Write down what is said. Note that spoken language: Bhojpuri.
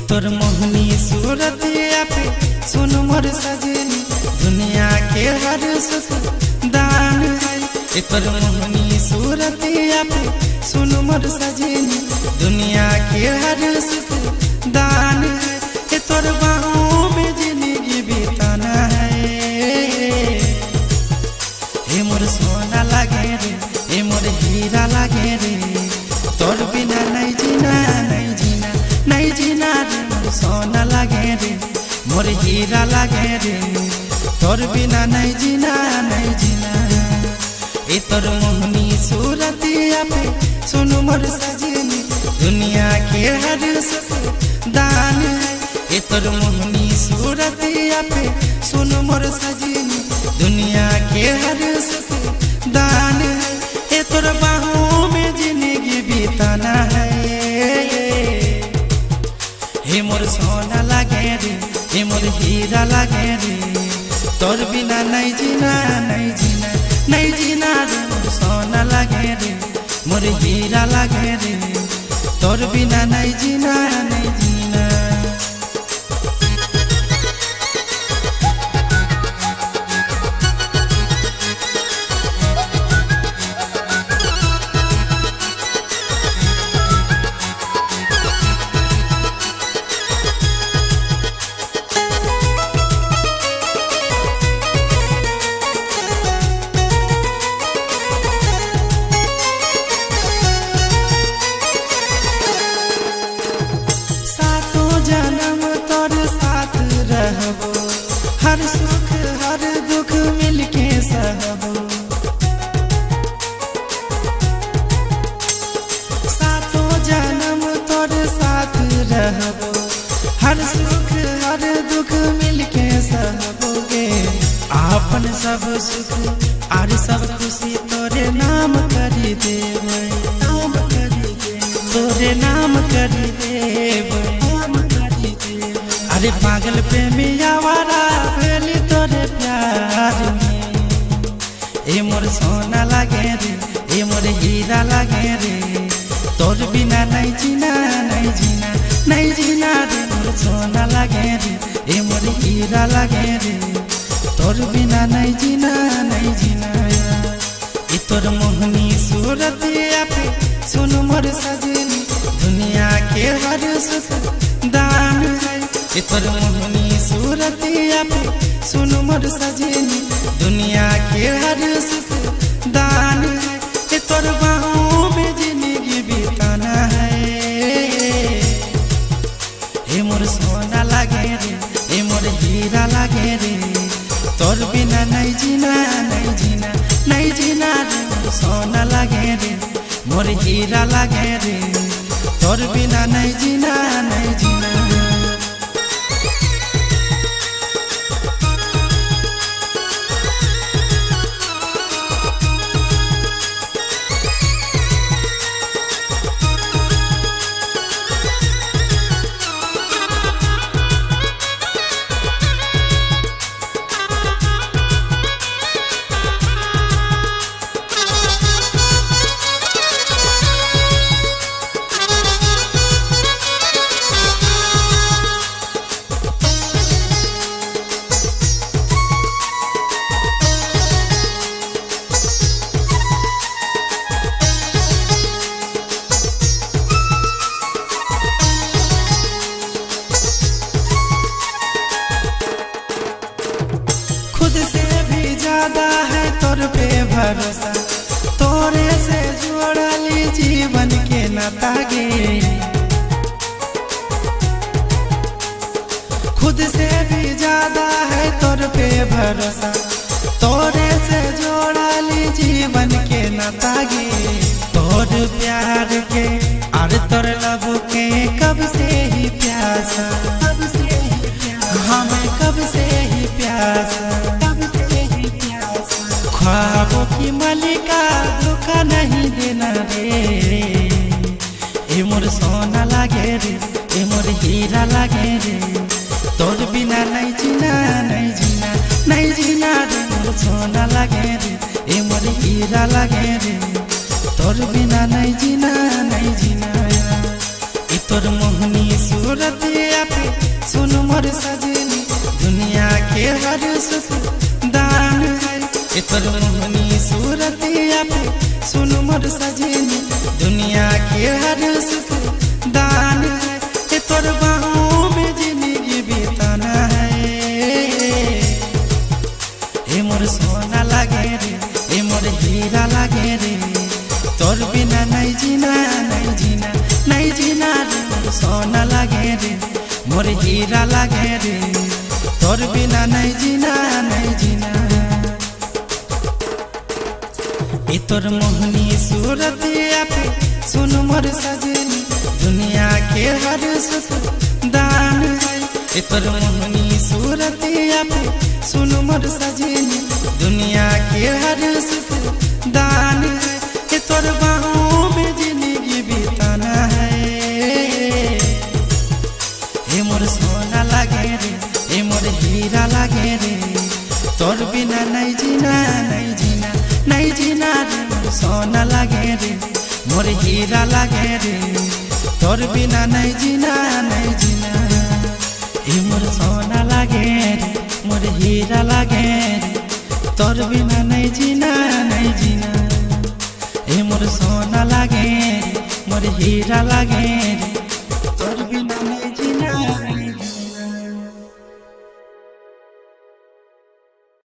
तोर मोहनी सूरतिया पे सुन मोर सजनी दुनिया के हर सुख दान है। तोर मोहनी सूरतिया पे सुन मोर सजनी दुनिया के हर सुख दान है। तोर बाहों में जिंदगी बिताना है। हे मोर सोना लागे रे, हे मोर हीरा लागे रे, तोर बिना नहीं जीना नहीं जीना नहीं जीना रे। मोर सोना लागे रे, मोर हीरा लागे रे, तोर बिना नहीं जीना नहीं जीना। ए तोर मोहनी सूरतिया पे सुन मोर सजनी दुनिया के हर सुख दान है। ए तोर मोहनी सूरतिया पे सुन मोर सजनी दुनिया के हर सुख दान है। ए तोर बाहों में जिंदगी बिताना है। हे मोर सोना लागे रे, हे मोर हीरा लागे रे, तोर बिना नहीं जीना नहीं जीना नहीं जीना रे। मोर सोना लागे रे, मोर हीरा लागे रे, तोर बिना नहीं जीना नहीं जीना। हर सुख हर दुख मिलके सहबो, सातों जन्म तोर साथ रहबो। हर सुख हर दुख मिलके सहबोगे। आपन सब सुख और सब खुशी तोरे नाम करी देबै, नाम करी देबै, तोरे नाम करी देबै। अरे पागल प्रेमी आवारा भेली तोरे प्यार में। ए मोर सोना लागे रे, ए मोर हीरा लागे रे, तोर बिना नहीं जीना नहीं जीना नहीं जीना रे। मोर सोना लागे रे, ए मोर हीरा लागे रे, तोर बिना नहीं जीना नहीं जीना। ए तोर मोहनी सूरतिया पे सुन मोर सजनी दुनिया के हर सुख दान है। ए तोर मोहनी सूरतिया पे सुन मोर सजनी दुनिया के हर सुख दान है। ए तोर बाहों में जिंदगी बिताना है। हे मोर सोना लागे रे, हे मोर हीरा लागे रे, तोर बिना नहीं जीना नहीं जीना नहीं जीना रे। मोर सोना लागे रे, मोर हीरा लागे रे, तोर बिना नहीं जीना नहीं जीना। ज्यादा है तोर पे भरोसा, तोरे से जोड़ा ना तागे। खुद से भी ज्यादा है तोर पे भरोसा, तोरे से जोड़ा ली जीवन के नाता गे। तोर प्यार के और तोर लब के कब से ही प्यासा, हमें कब से ही प्यासा, ख्वाबों की मलिका धोखा नहीं देना रे। ए मोर सोना लागे रे, ए मोर हीरा लागे रे, तोर बिना नहीं जीना, नहीं जीना, नहीं जीना रे। मोर सोना लागे रे, ए मोर हीरा लागे रे, तोर बिना नहीं जीना, नहीं जीना। ई तोर मोहनी सूरत पे सुन मोर सजनी, दुनिया के हर सुख दान है। ई तोर मोहनी सूरत पे सुन मोर सजनी, दुनिया के हर सुख दान है। ई तोर बाहों में जिंदगी बिताना है। ए मोर सोना लागे रे, ए मोर हीरा लागे रे, तोर बिना नहीं जीना, नहीं जीना, नहीं जीना रे। मोर सोना लागे रे, मोर हीरा लागे रे, तोर बिना नहीं जीना, नहीं जीना। ए तोर मोहनी सूरत पे सुन मोर सजनी, दुनिया के हर सुख दान है। ए तोर मोहनी सूरत पे सुन मोर सजनी, दुनिया के हर सुख दान है। ए तोर बाहों में जिंदगी बिताना है। ए मोर सोना लागे रे, ए मोर हीरा लागे रे, तोर बिना नहीं जीना, नहीं जीना, नहीं जीना रे। मोर सोना लागे रे, मोर हीरा लागे रे, तोर बिना नहीं जीना, नहीं जीना। ए मोर सोना लागे रे, मोर हीरा लागे रे, तोर बिना नहीं जीना, नहीं जीना। ए मोर सोना लागे रे, मोर हीरा लागे रे,